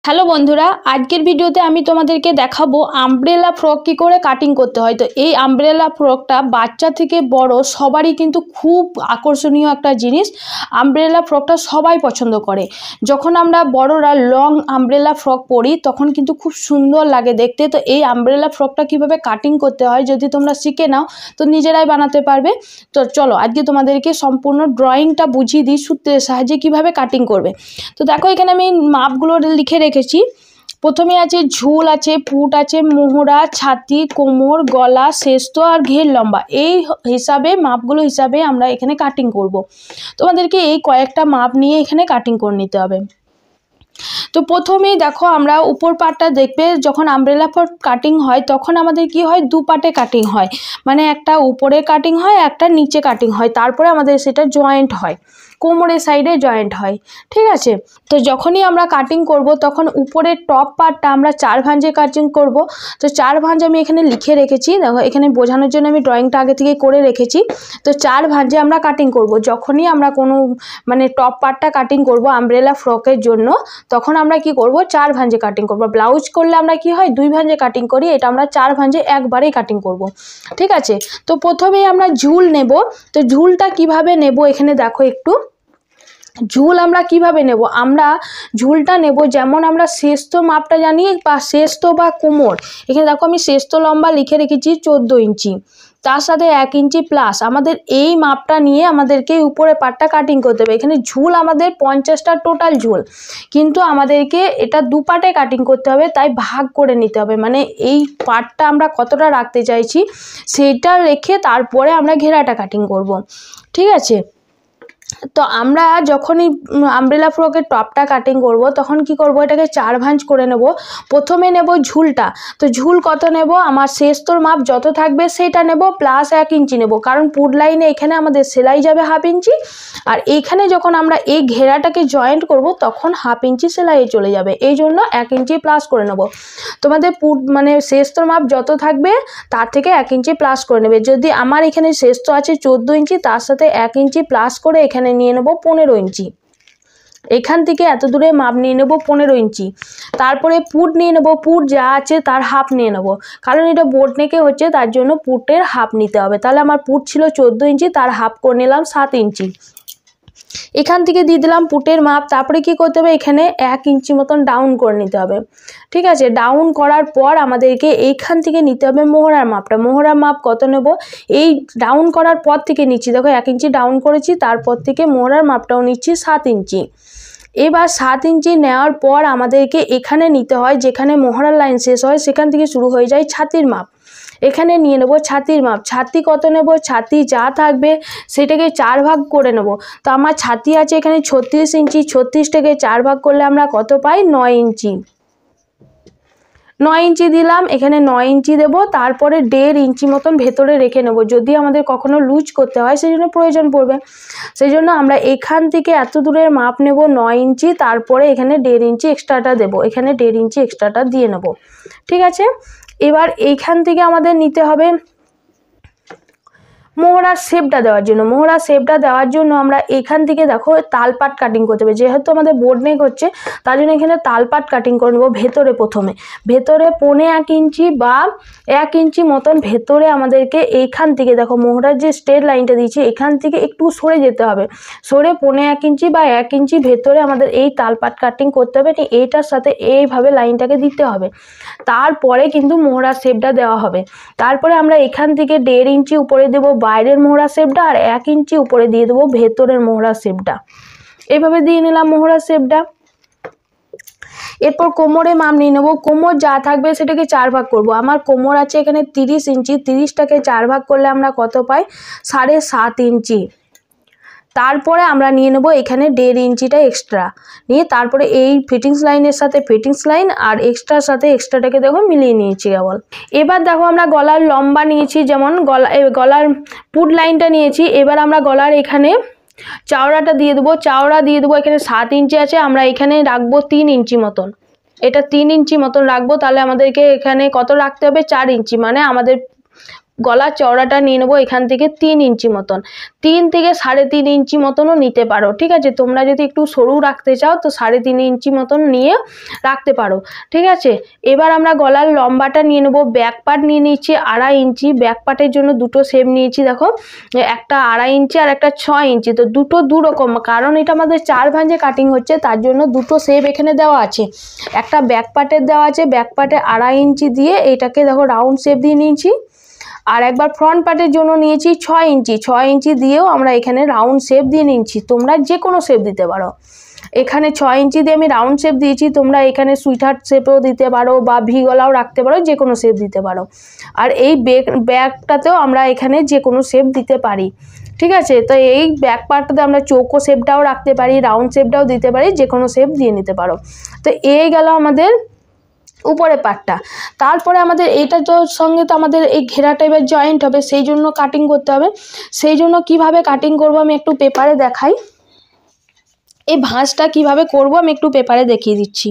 Hello বন্ধুরা, আজকের ভিডিওতে আমি তোমাদেরকে দেখাবো আমব্রেলা ফ্রক কী করে কাটিং করতে হয়। তো এই আমব্রেলা ফ্রকটা বাচ্চা থেকে বড় সবারই কিন্তু খুব আকর্ষণীয় একটা জিনিস। আমব্রেলা ফ্রকটা সবাই পছন্দ করে। যখন আমরা বড়রা লং আমব্রেলা ফ্রক পরি তখন কিন্তু খুব সুন্দর লাগে দেখতে। তো এই আমব্রেলা ফ্রকটা কিভাবে কাটিং করতে হয় যদি তোমরা শিখে নাও তো নিজেরাই বানাতে পারবে। তো চলো আজকে তোমাদেরকে সম্পূর্ণ ড্রয়িংটা বুঝিয়ে দিই সূত্রের সাহায্যে কিভাবে কাটিং করবে। তো দেখো এখানে আমি মাপগুলো লিখে রেখেছি। প্রথমে আছে ঝুল, আছে পুট, আছে মোহরা, ছাতি, কোমর, গলা, শেষ্ট আর ঘের লম্বা। এই হিসাবে মাপগুলো হিসাবে আমরা এখানে কাটিং করব। তোমাদেরকে এই কয়েকটা মাপ নিয়ে এখানে কাটিং করে নিতে হবে। তো প্রথমেই দেখো আমরা উপর পার্টটা দেখবে যখন আমব্রেলা ফ্রক কাটিং হয় তখন আমাদের কি হয়, দু পার্টে কাটিং হয়। মানে একটা উপরে কাটিং হয়, একটা নিচে কাটিং হয়, তারপরে আমাদের সেটা জয়েন্ট হয়, কোমরের সাইডে জয়েন্ট হয়। ঠিক আছে, তো যখনই আমরা কাটিং করব তখন উপরের টপ পার্টটা আমরা 4 ভাঁজে কাটিং করব। তো 4 ভাঁজ আমি এখানে লিখে রেখেছি, দেখো এখানে বোঝানোর জন্য আমি ড্রয়িংটা আগে থেকে করে রেখেছি। তো 4 ভাঁজে আমরা কাটিং করব। যখনই আমরা কোনো টপ পার্টটা কাটিং করব আমব্রেলা ফ্রকের জন্য তখন আমরা কি করব, 4 ভাঁজে কাটিং করব। ব্লাউজ করলে আমরা কি হয় 2 ভাঁজে কাটিং করি, এটা আমরা 4 ভাঁজে একবারেই কাটিং করব। ঠিক আছে, তো প্রথমেই আমরা ঝুল নেব। তো ঝুলটা কিভাবে নেব এখানে দেখো একটু। ঝুল আমরা কিভাবে নেব, আমরা ঝুলটা নেব যেমন আমরা শেষ্ট মাপটা জানি বা শেষ্ট বা কোমর। এখানে দেখো আমি শেষ্ট লম্বা লিখে রেখেছি 14 ইঞ্চি, তার সাথে 1 ইঞ্চি প্লাস। আমাদের এই মাপটা নিয়ে আমাদেরকে উপরে পাটটা কাটিং করতে হবে। এখানে ঝুল আমাদের 50টা টোটাল ঝুল, কিন্তু আমাদেরকে এটা দু পার্টে কাটিং করতে হবে, তাই ভাগ করে নিতে হবে। মানে এই পার্টটা আমরা কতটা রাখতে চাইছি সেটা রেখে তারপরে আমরা ঘেরাটা কাটিং করব। ঠিক আছে, তো আমরা যখনই আমব্রেলা ফ্রকের টপটা কাটিং করব তখন কি করব, এটাকে 4 ভাঁজ করে নেব। প্রথমে নেব ঝুলটা। তো ঝুল কত নেব, আমার শেষতর মাপ যত থাকবে সেটা নেব প্লাস 1 ইঞ্চি নেব, কারণ পুট লাইনে এখানে আমাদের সেলাই যাবে 1/2 ইঞ্চি, আর এইখানে যখন আমরা এই ঘেরাটাকে জয়েন্ট করব তখন 1/2 ইঞ্চি সেলাই চলে যাবে, এই জন্য 1 ইঞ্চি প্লাস করে নেব। তোমাদের পুট শেষতর মাপ যত থাকবে তার থেকে 1 ইঞ্চি প্লাস করে নেবে। যদি আমার এখানে শেষত আছে 14 ইঞ্চি, তার সাথে 1 ইঞ্চি প্লাস করে এখানে নিয়ে নেব 15 ইঞ্চি। এখান থেকে এত দূরে মাপ নিয়ে নেব 15 ইঞ্চি। তারপরে পুট নিয়ে নেব, পুট যা আছে তার হাফ নিয়ে নেব, কারণ এটা বোট নেকে হচ্ছে তার জন্য পুটের হাফ নিতে হবে। তাহলে আমার পুট ছিল 14 ইঞ্চি, তার হাফ করে নিলাম 7 ইঞ্চি। এখান থেকে দিয়ে দিলাম পুটের মাপ। তারপরে কি করতে হবে, এখানে 1 ইঞ্চি মতন ডাউন করে নিতে হবে। ঠিক আছে, ডাউন করার পর আমাদেরকে এইখান থেকে নিতে হবে মোহরার মাপটা। মোহরার মাপ কত নেব, এই ডাউন করার পর থেকে নিচ্ছি, দেখো 1 ইঞ্চি ডাউন করেছি, তারপর থেকে মোহরার মাপটাও নিচ্ছি 7 ইঞ্চি। এবার 7 ইঞ্চি নেওয়ার পর আমাদেরকে এখানে নিতে হয়, যেখানে মোহরার লাইন শেষ হয় সেখান থেকে শুরু হয়ে যায় ছাতির মাপ। এখানে নিয়ে নেব ছাতির মাপ। ছাতি কত নেব, ছাতি যা থাকবে সেটাকে 4 ভাগ করে নেব। তো আমার ছাতি আছে এখানে 36 ইঞ্চি, 36টাকে 4 ভাগ করলে আমরা কত পাই, 9 ইঞ্চি। 9 ইঞ্চি দিলাম, এখানে 9 ইঞ্চি দেব। তারপরে 1.5 ইঞ্চি মতন ভেতরে রেখে নেব, যদি আমাদের কখনো লুজ করতে হয় সেই জন্য প্রয়োজন পড়বে। সেই জন্য আমরা এখান থেকে এত দূরের মাপ নেব 9 ইঞ্চি, তারপরে এখানে 1.5 ইঞ্চি এক্সট্রাটা দেব, এখানে 1.5 ইঞ্চি এক্সট্রাটা দিয়ে নেব। ঠিক আছে, এবার এইখান থেকে আমাদের নিতে হবে মোহরার শেপটা দেওয়ার জন্য। মোহরার শেপটা দেওয়ার জন্য আমরা এখান থেকে দেখো তালপাট কাটিং করতে হবে, যেহেতু আমাদের বোর্ড নেক হচ্ছে তার জন্য এখানে তালপাট কাটিং করে নেবো। ভেতরে প্রথমে ভেতরে 1.25 ইঞ্চি বা 1 ইঞ্চি মতন ভেতরে আমাদেরকে এইখান থেকে দেখো মোহরার যে স্ট্রেট লাইনটা দিয়েছি এখান থেকে একটু সরে যেতে হবে, সরে 1.25 ইঞ্চি বা 1 ইঞ্চি ভেতরে আমাদের এই তালপাট কাটিং করতে হবে। এইটার সাথে এইভাবে লাইনটাকে দিতে হবে, তারপরে কিন্তু মোহরার শেপটা দেওয়া হবে। তারপরে আমরা এখান থেকে 1.5 ইঞ্চি উপরে দেবো বাইরের মোহরা শেপটা, আর 1 ইঞ্চি উপরে দিয়ে দেবো ভেতরের মোহরা শেপটা। এইভাবে দিয়ে নিলাম মোহরা শেপটা। এরপর কোমরে মাপ নিয়ে নেবো। কোমর যা থাকবে সেটাকে 4 ভাগ করব। আমার কোমর আছে এখানে 30 ইঞ্চি, 30টাকে 4 ভাগ করলে আমরা কত পাই, 7.5 ইঞ্চি। তারপরে আমরা নিয়ে নেব এখানে 1.5 ইঞ্চিটা এক্সট্রা নিয়ে, তারপরে এই ফিটিংস লাইনের সাথে ফিটিংস লাইন আর এক্সট্রার সাথে এক্সট্রাটাকে দেখো মিলিয়ে নিয়েছি কেবল। এবার দেখো আমরা গলার লম্বা নিয়েছি, যেমন গলার পুট লাইনটা নিয়েছি। এবার আমরা গলার এখানে চাওড়াটা দিয়ে দেবো, চাওড়া দিয়ে দেবো এখানে 7 ইঞ্চি আছে, আমরা এখানে রাখবো 3 ইঞ্চি মতন। এটা 3 ইঞ্চি মতন রাখবো, তাহলে আমাদেরকে এখানে কত রাখতে হবে, 4 ইঞ্চি। মানে আমাদের গলার চওড়াটা নিয়ে নেবো এখান থেকে 3 ইঞ্চি মতন, 3 থেকে 3.5 ইঞ্চি মতনও নিতে পারো। ঠিক আছে, তোমরা যদি একটু সরু রাখতে চাও তো 3.5 ইঞ্চি মতন নিয়ে রাখতে পারো। ঠিক আছে, এবার আমরা গলার লম্বাটা নিয়ে নেবো। ব্যাক পার্ট নিয়ে নিচ্ছি 2.5 ইঞ্চি, ব্যাক পার্টের জন্য দুটো শেপ নিয়েছি। দেখো একটা 2.5 ইঞ্চি আর একটা 6 ইঞ্চি, তো দুটো দুরকম, কারণ এটা আমাদের 4 ভাঁজে কাটিং হচ্ছে তার জন্য দুটো শেপ এখানে দেওয়া আছে। একটা ব্যাক পার্টের দেওয়া আছে, ব্যাক পার্টে 2.5 ইঞ্চি দিয়ে এটাকে দেখো রাউন্ড শেপ দিয়ে নিয়েছি। আর একবার ফ্রন্ট পার্টের জন্য নিয়েছি 6 ইঞ্চি, 6 ইঞ্চি দিয়েও আমরা এখানে রাউন্ড শেপ দিয়ে নিচ্ছি। তোমরা যে কোনো শেপ দিতে পারো। এখানে 6 ইঞ্চি দিয়ে আমি রাউন্ড শেপ দিয়েছি, তোমরা এখানে সুইটহার্ট শেপও দিতে পারো বা ভি গলাও রাখতে পারো, যে কোনো শেপ দিতে পারো। আর এই ব্যাকটাতেও আমরা এখানে যে কোনো শেপ দিতে পারি। ঠিক আছে, তো এই ব্যাক পার্টটাতে আমরা চৌকো শেপটাও রাখতে পারি, রাউন্ড শেপটাও দিতে পারি, যে কোনো শেপ দিয়ে নিতে পারো। তো এই গেল আমাদের উপরে পার্টটা। তারপরে আমাদের এইটার সঙ্গে তো আমাদের এই ঘেরা টাইপের জয়েন্ট হবে, সেই জন্য কাটিং করতে হবে। সেই জন্য কিভাবে কাটিং করব আমি একটু পেপারে দেখাই। এই ভাঁজটা কিভাবে করব আমি একটু পেপারে দেখিয়ে দিচ্ছি।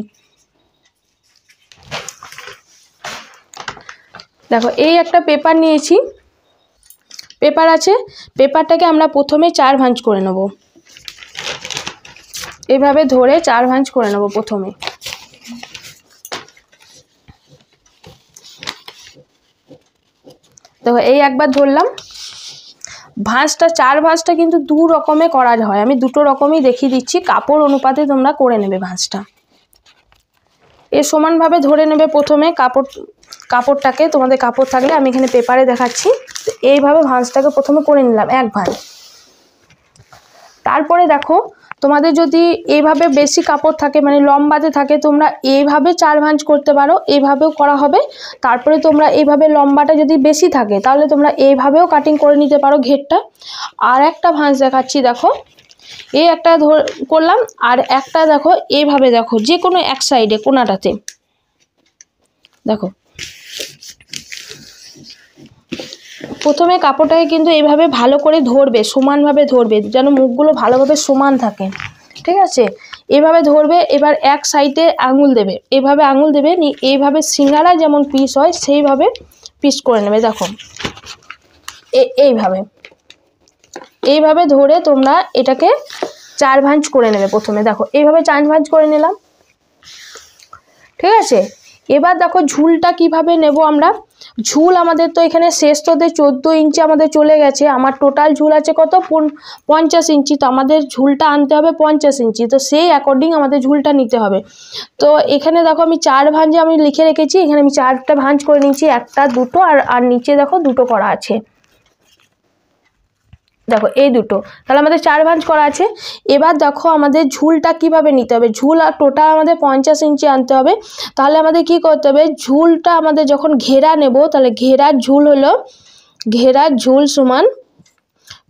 দেখো এই একটা পেপার নিয়েছি, পেপার আছে, পেপারটাকে আমরা প্রথমে 4 ভাঁজ করে নেব। এভাবে ধরে 4 ভাঁজ করে নেব প্রথমে। দেখো এই একবার ধরলাম। ভাঁজটা 4 ভাঁজটা কিন্তু দু রকমে করা হয়, আমি দুটো রকমই দেখিয়ে দিচ্ছি, কাপড় অনুপাতে তোমরা করে নেবে ভাঁজটা। এ সমানভাবে ধরে নেবে প্রথমে কাপড়টাকে, তোমাদের কাপড় থাকলে, আমি এখানে পেপারে দেখাচ্ছি। এইভাবে ভাঁজটাকে প্রথমে করে নিলাম 1 ভাঁজ। তারপরে দেখো তোমাদের যদি এইভাবে বেশি কাপড় থাকে, মানে লম্বাতে থাকে, তোমরা এইভাবে 4 ভাঁজ করতে পারো, এইভাবেও করা হবে। তারপরে তোমরা এইভাবে লম্বাটা যদি বেশি থাকে তাহলে তোমরা এইভাবেও কাটিং করে নিতে পারো ঘেরটা। আর একটা ভাঁজ দেখাচ্ছি, দেখো এই একটা করলাম, আর একটা দেখো এইভাবে, দেখো যে কোনো এক সাইডে কোনাটাতে দেখো প্রথমে কাপড়টাকে কিন্তু এইভাবে ভালো করে ধরবে, সমানভাবে ধরবে, যেন মুখগুলো ভালোভাবে সমান থাকে। ঠিক আছে, এইভাবে ধরবে। এবার এক সাইডে আঙুল দেবে, এইভাবে আঙুল দেবে, এইভাবে সিঙ্গারা যেমন পিস হয় সেইভাবে পিস করে নেবে। দেখো এইভাবে ধরে তোমরা এটাকে 4 ভাঁজ করে নেবে প্রথমে। দেখো এইভাবে 4 ভাঁজ করে নিলাম। ঠিক আছে, এবার দেখো ঝুলটা কিভাবে নেব আমরা। ঝুল আমাদের তো এখানে শেষ তোদের 14 ইঞ্চি আমাদের চলে গেছে, আমার টোটাল ঝুল আছে কত 50 ইঞ্চি, তো আমাদের ঝুলটা আনতে হবে 50 ইঞ্চি, তো সেই অ্যাকর্ডিং আমাদের ঝুলটা নিতে হবে। তো এখানে দেখো আমি 4 ভাঁজে আমি লিখে রেখেছি, এখানে আমি 4টা ভাঁজ করে নিচ্ছি, একটা দুটো আর নিচে দেখো দুটো করা আছে। দেখো এই দুটো, তাহলে আমাদের 4 ভাঁজ করা আছে। এবার দেখো আমাদের ঝুলটা কিভাবে নিতে হবে। ঝুল আর টোটাল আমাদের 50 ইঞ্চি আনতে হবে। তাহলে আমাদের কি করতে হবে, ঝুলটা আমাদের যখন ঘেরা নেব, তাহলে ঘেরার ঝুল হলো, ঘেরার ঝুল সমান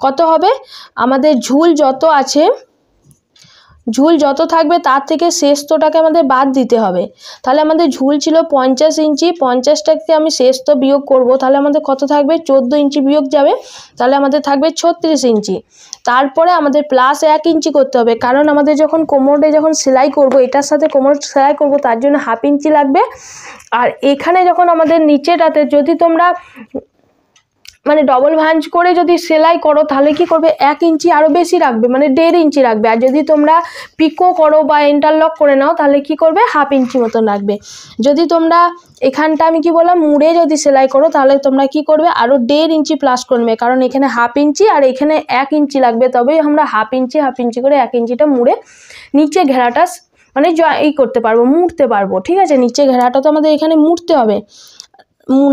কত হবে, আমাদের ঝুল যত আছে, ঝুল যত থাকবে তার থেকে শেষটাকে আমাদের বাদ দিতে হবে। তাহলে আমাদের ঝুল ছিল 50 ইঞ্চি, 50টাকে আমি শেষটা বিয়োগ করব, তাহলে আমাদের কত থাকবে 14 ইঞ্চি বিয়োগ যাবে, তাহলে আমাদের থাকবে 36 ইঞ্চি। তারপরে আমাদের প্লাস 1 ইঞ্চি করতে হবে, কারণ আমাদের যখন কোমরে যখন সেলাই করব, এটার সাথে কোমর সেলাই করব, তার জন্য 1/2 ইঞ্চি লাগবে। আর এখানে যখন আমাদের নিচেটাতে যদি তোমরা মানে ডবল ভাঁজ করে যদি সেলাই করো তাহলে কি করবে 1 ইঞ্চি আরও বেশি রাখবে, মানে 1.5 ইঞ্চি রাখবে। আর যদি তোমরা পিকো করো বা ইন্টারলক করে নাও তাহলে কি করবে 1/2 ইঞ্চি মতন রাখবে। যদি তোমরা এখানটা আমি কি বললাম মুড়ে যদি সেলাই করো তাহলে তোমরা কি করবে আরও 1.5 ইঞ্চি প্লাস করবে, কারণ এখানে 1/2 ইঞ্চি আর এখানে 1 ইঞ্চি লাগবে, তবেই আমরা 1/2 ইঞ্চি করে 1 ইঞ্চিটা মুড়ে নিচে ঘেরাটা মানে করতে পারবো, মুড়তে পারবো। ঠিক আছে, নিচে ঘেরাটা তো আমাদের এখানে মুড়তে হবে,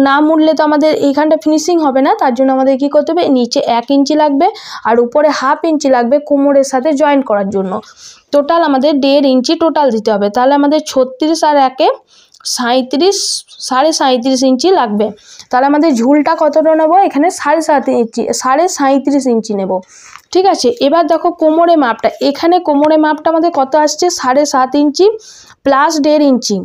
না মুড়লে তো আমাদের এইখানটা ফিনিশিং হবে না। তার জন্য আমাদের কি করতে হবে, নিচে 1 ইঞ্চি লাগবে আর উপরে 1/2 ইঞ্চি লাগবে কোমরের সাথে জয়েন্ট করার জন্য। টোটাল আমাদের 1.5 ইঞ্চি টোটাল দিতে হবে। তাহলে আমাদের 36 আর 1-এ 37, 37.5 ইঞ্চি লাগবে। তাহলে আমাদের ঝুলটা কতটা নেবো, এখানে 37 ইঞ্চি নেব। ঠিক আছে, এবার দেখো কোমরে মাপটা, এখানে কোমরে মাপটা আমাদের কত আসছে 7.5 ইঞ্চি প্লাস 1.5 ইঞ্চি,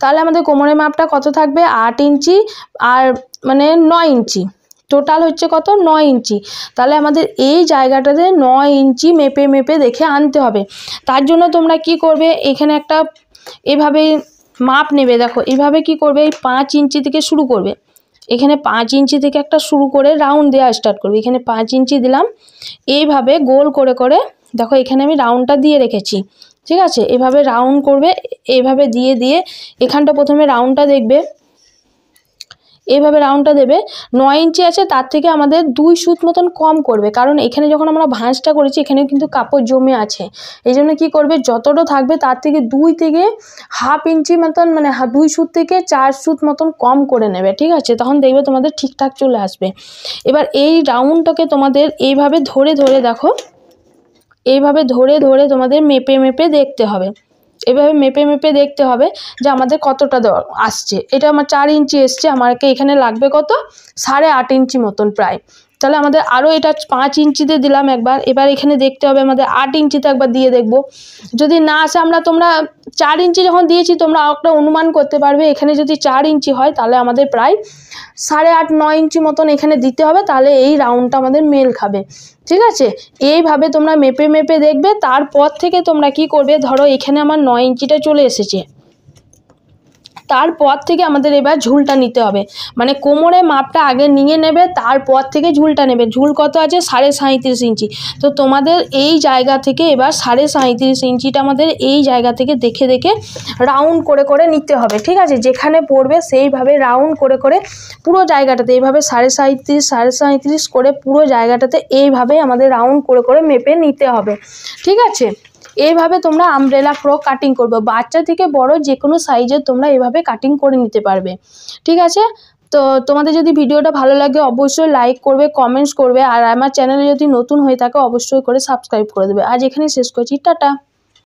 তাহলে আমাদের কোমরের মাপটা কত থাকবে 8 ইঞ্চি আর মানে 9 ইঞ্চি, টোটাল হচ্ছে কত 9 ইঞ্চি। তাহলে আমাদের এই জায়গাটাতে 9 ইঞ্চি মেপে মেপে দেখে আনতে হবে। তার জন্য তোমরা কি করবে, এখানে একটা এভাবে মাপ নেবে। দেখো এইভাবে কি করবে, এই 5 ইঞ্চি থেকে শুরু করবে, এখানে 5 ইঞ্চি থেকে একটা শুরু করে রাউন্ড দেওয়া স্টার্ট করবে। এখানে 5 ইঞ্চি দিলাম, এইভাবে গোল করে করে দেখো এখানে আমি রাউন্ডটা দিয়ে রেখেছি, ঠিক আছে। এভাবে রাউন্ড করবে, এইভাবে দিয়ে দিয়ে এখানটা প্রথমে রাউন্ডটা দেখবে, এইভাবে রাউন্ডটা দেবে। 9 ইঞ্চি আছে, তার থেকে আমাদের 2 সুত মতন কম করবে, কারণ এখানে যখন আমরা ভাঁজটা করেছি এখানে কিন্তু কাপড় জমে আছে। এই জন্য কী করবে, যতটা থাকবে তার থেকে 2 থেকে হাফ ইঞ্চি মতন, মানে 2 সুত থেকে 4 সুত মতন কম করে নেবে, ঠিক আছে। তখন দেখবে তোমাদের ঠিকঠাক চলে আসবে। এবার এই রাউন্ডটাকে তোমাদের এইভাবে ধরে ধরে দেখো, এইভাবে ধরে ধরে তোমাদের মেপে মেপে দেখতে হবে। এভাবে মেপে মেপে দেখতে হবে যে আমাদের কতটা আসছে। এটা আমার 4 ইঞ্চি এসছে, আমাকে এখানে লাগবে কত, 8.5 ইঞ্চি মতন প্রায়। তাহলে আমাদের আরও এটা 5 ইঞ্চিতে দিলাম একবার। এবার এখানে দেখতে হবে আমাদের 8 ইঞ্চিতে একবার দিয়ে দেখবো। যদি না আসে, তোমরা 4 ইঞ্চি যখন দিয়েছি তোমরা একটা অনুমান করতে পারবে, এখানে যদি 4 ইঞ্চি হয় তাহলে আমাদের প্রায় 8.5-9 ইঞ্চি মতন এখানে দিতে হবে, তাহলে এই রাউন্ডটা আমাদের মেল খাবে, ঠিক আছে। এইভাবে তোমরা মেপে মেপে দেখবে। তারপর থেকে তোমরা কি করবে, ধরো এখানে আমার 9 ইঞ্চিটা চলে এসেছে, তারপর থেকে আমাদের এবার ঝুলটা নিতে হবে, মানে কোমরে মাপটা আগে নিয়ে নেবে, তারপর থেকে ঝুলটা নেবে। ঝুল কত আছে, 37.5 ইঞ্চি। তো তোমাদের এই জায়গা থেকে এবার 37.5 ইঞ্চিটা আমাদের এই জায়গা থেকে দেখে দেখে রাউন্ড করে করে নিতে হবে, ঠিক আছে। যেখানে পড়বে সেইভাবে রাউন্ড করে করে পুরো জায়গাটাতে এইভাবে 37.5 করে পুরো জায়গাটাতে এইভাবে আমাদের রাউন্ড করে করে মেপে নিতে হবে, ঠিক আছে। এইভাবে তোমরা আমব্রেলা ফ্রক কাটিং করবে। বাচ্চা থেকে বড় যে কোনো সাইজের তোমরা এইভাবে কাটিং করে নিতে পারবে, ঠিক আছে। তো তোমাদের যদি ভিডিওটা ভালো লাগে অবশ্যই লাইক করবে, কমেন্টস করবে, আর আমার চ্যানেলে যদি নতুন হয়ে থাকে অবশ্যই করে সাবস্ক্রাইব করে দেবে। আজ এখানেই শেষ করছি, টাটা।